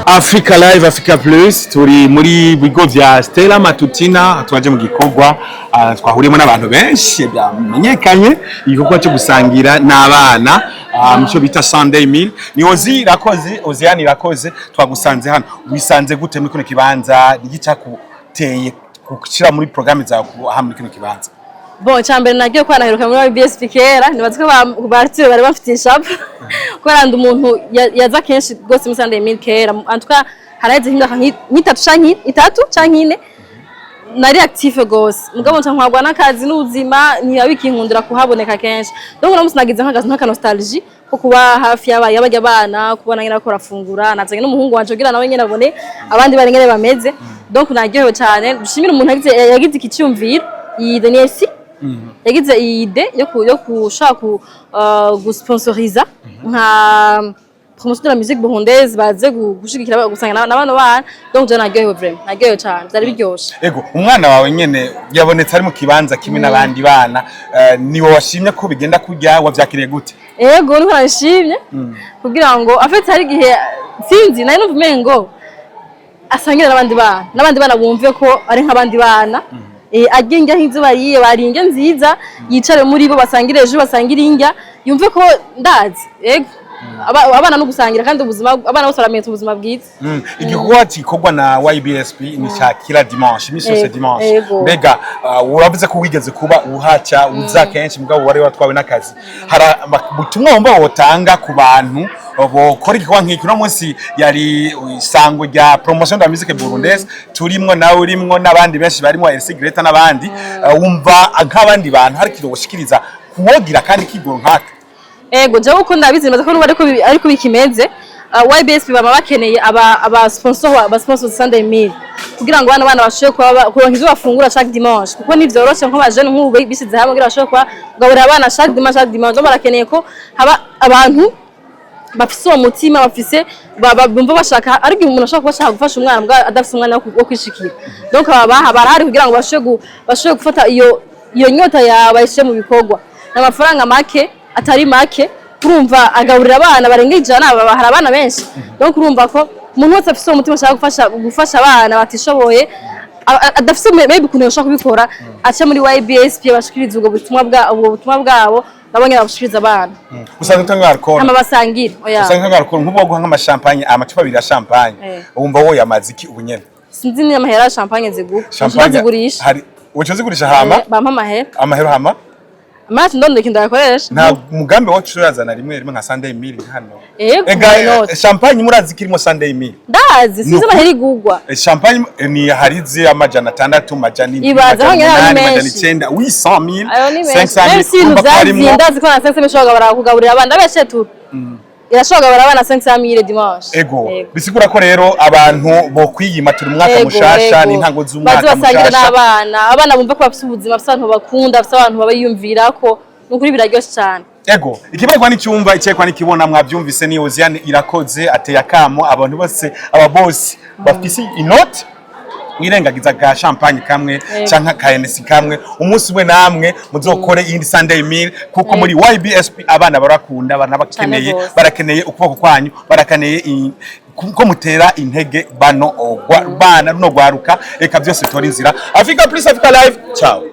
Africa Live, Africa Plus, turi muri bigo vya Stella Matutina, twaje mu gikorwa twahuriyemo n'abantu benshi byamenyekanye, igikorwa cyo gusangira n'abana mucyo bita Sunday meal. Ni Hosy rakoze, Hosy rakoze, twagusanze hano. Wisanze gute muri kino kibanza, n'igicakuteye kushira muri programme za aha muri kino kibanza? Bon, cyambere nagiye kwanaheruka muri Ybsp kera, nibaze ko bartiwe bari bafite ishapa. Ko randi umuntu yaza kenshi gose mu Sunday meal kera. Antuka haraje imyaka nk'itatu canke itatu canke ine. Nari active gose. Mugabo ntankwarwa n'akazi n'ubuzima ntiyabikinkundira kuhaboneka kenshi. Donc uno musi nagize nk'aka nostalgie ko kuba hafi y'abajya abana, kubona nyina ko rafungura, nazanye n'umuhungu wanje kugira nawe nyine abone abandi bari ngere bameze. Donc nagiyeho cyane. Dushimira umuntu yagize ikicyumviro yidenesi. Yagize ide yo kushaka gusponsoriza nka promotion de la musique burundaise baze gushigikira gusanga n'abana bana. Donc je nagiyeho vraiment nagiyeho cyane byari biryoshe. Ego umwana wawe nyene yabonetse ari mu kibanza kimwe n'abandi bana, niwe washimye ko bigenda kujya wavyakiriye gute? Ego niko nashimye kugira ngo afite hari gihe sinzi nari numva ngo asangira n'abandi bana bumve ko ari nk'abandi bana. Agenga hinzo bariye baringe nziza yicare muri bo basangire ejo basangire inga yumve ko ndazi ego abana no gusangira kandi ubuzima abana bose baramenya ubuzima bwiza. Igikorwa gikorwa na Ybsp ni cyakira dimanche imisose dimanche mbega uravuze ko wigeze kuba uhaca uza kenshi mugabo wari watwawe n'akazi hara butumwa wumva wotanga ku bantu bokora igikorwa nk'iki no munsi yari isango rya promotion de la musique burundaise turimwo nawe urimwo n'abandi benshi barimo Greta n'abandi wumva nk'abandi bantu hari kiro gushikiriza kuwogira kandi kigoro nkaka? Ego je uko ndabizi maze ko ariko bikimeze Ybsp bama bakeneye aba sponsor Sunday meal kugira ngo bana bashoye kuronka ivyo bafungura chaque dimanche kuko nivyoroshe nko bajene nk'ubu bisize hamwe kugira bashoye kwa gaburira abana chaque dimanche barakeneye ko haba abantu bafise umutima bafise bumva bashaka ariko umuntu ashaka kubashaka gufasha umwana mbwa adafise umwana wo kwishikira. Donc barahari kugira ngo bashoye gufata iyo nyota yabayishe mu bikorwa n'amafaranga make atari make urumva agaburira abana barenga ijana hari abana benshi. Donc urumva ko umuntu wese afise umutima ashaka gufasha abana batishoboye adafise maybe kuntu yoshaka kubikora acha muri Ybsp bashikiriza ubwo butumwa bwabo nabonye babushikiriza abana. Usanga utanga alcohol ama basangira oya usanga alcohol nk'ubwo guha nk'amashampanye amacupa abiri ya champagne wumva wo yamaziki ubunyene sinzi ni amahera ya champagne zigurisha hari uco zigurisha hama bampa amahera hama Mati ndondo kindakoresha nta mugambi wacu yazana rimwe na Sunday meal hano. Ega champagne murazi kirimo Sunday meal ndazi sinzi amahera igugwa champagne ni harizi amajana 6 majana 7 ibaza hanyara majana 9 800,000 500,000 ndazi ko na 500 bishoga barakugaburira abana beshe tu irashoga barabana 500,000 dimanche. Ego bisigura ko rero abantu bo kwiyima turi mwaka mushasha n'intango z'umwaka mushasha abana bumva ko bafite ubuzima bafite bakunda bafite abantu babayumvira ko nukuri biraryoshe cyane. Ego ikibazo n'icyumva icekwa n'ikibona mwabyumvise ni Hosy irakoze ateye akamo abantu bose ababosi bafise inoti mwirengagiza ga champagne kamwe canka KNC kamwe umunsi umwe namwe muzokore indi Sunday meal kuko muri Ybsp abana barakunda barakeneye ukuboko kwanyu barakeneye ko mutera intege bana no gwaruka reka byose tori nzira. Africa Plus, Africa Live, ciao.